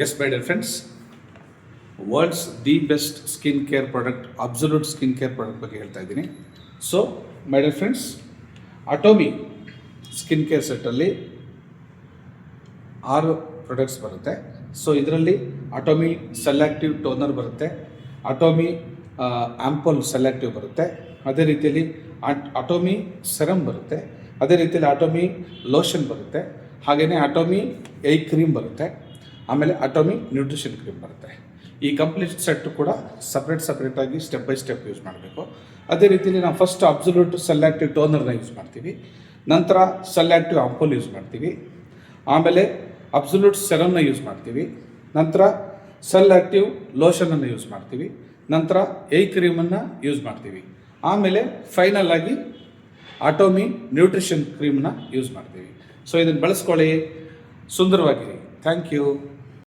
Yes, my dear friends, world's the best skin care product absolute skin care product ಬಗ್ಗೆ ಹೇಳ್ತಾ ಇದ್ದೀನಿ. So my dear friends, Atomy skin care ಸೆಟ್ಟಲ್ಲಿ 6 products ಬರುತ್ತೆ. So ಇದರಲ್ಲಿ Atomy selective toner ಬರುತ್ತೆ, ಅಟೋಮಿ ample selective ಬರುತ್ತೆ, ಅದೇ ರೀತಿಯಲ್ಲಿ ಅಟೋಮಿ ಸೆರಮ್ ಬರುತ್ತೆ, ಅದೇ ರೀತಿಯಲ್ಲಿ ಅಟೋಮಿ ಲೋಷನ್ ಬರುತ್ತೆ, ಹಾಗೆಯೇ ಅಟೋಮಿ ಐ ಕ್ರೀಮ್ ಬರುತ್ತೆ, ಆಮೇಲೆ ಅಟೋಮಿ ನ್ಯೂಟ್ರಿಷನ್ ಕ್ರೀಮ್ ಬರುತ್ತೆ. ಈ ಕಂಪ್ಲೀಟ್ ಸೆಟ್ ಕೂಡ ಸಪ್ರೇಟಾಗಿ ಸ್ಟೆಪ್ ಬೈ ಸ್ಟೆಪ್ ಯೂಸ್ ಮಾಡಬೇಕು. ಅದೇ ರೀತಿಯಲ್ಲಿ ನಾವು ಫಸ್ಟ್ ಅಬ್ಸಲ್ಯೂಟ್ ಸೆಲೆಕ್ಟಿವ್ ಟೋನರ್ನ ಯೂಸ್ ಮಾಡ್ತೀವಿ, ನಂತರ ಸೆಲೆಕ್ಟಿವ್ ಆಂಪಲ್ ಯೂಸ್ ಮಾಡ್ತೀವಿ, ಆಮೇಲೆ ಅಬ್ಸಲ್ಯೂಟ್ ಸೆರಮ್ನ ಯೂಸ್ ಮಾಡ್ತೀವಿ, ನಂತರ ಸೆಲೆಕ್ಟಿವ್ ಲೋಷನನ್ನು ಯೂಸ್ ಮಾಡ್ತೀವಿ, ನಂತರ ಐ ಕ್ರೀಮನ್ನು ಯೂಸ್ ಮಾಡ್ತೀವಿ, ಆಮೇಲೆ ಫೈನಲ್ ಆಗಿ ಅಟೋಮಿ ನ್ಯೂಟ್ರಿಷನ್ ಕ್ರೀಮ್ನ ಯೂಸ್ ಮಾಡ್ತೀವಿ. ಸೊ ಇದನ್ನು ಬಳಸ್ಕೊಳ್ಳಿ, ಸುಂದರವಾಗಿರಿ. Thank you.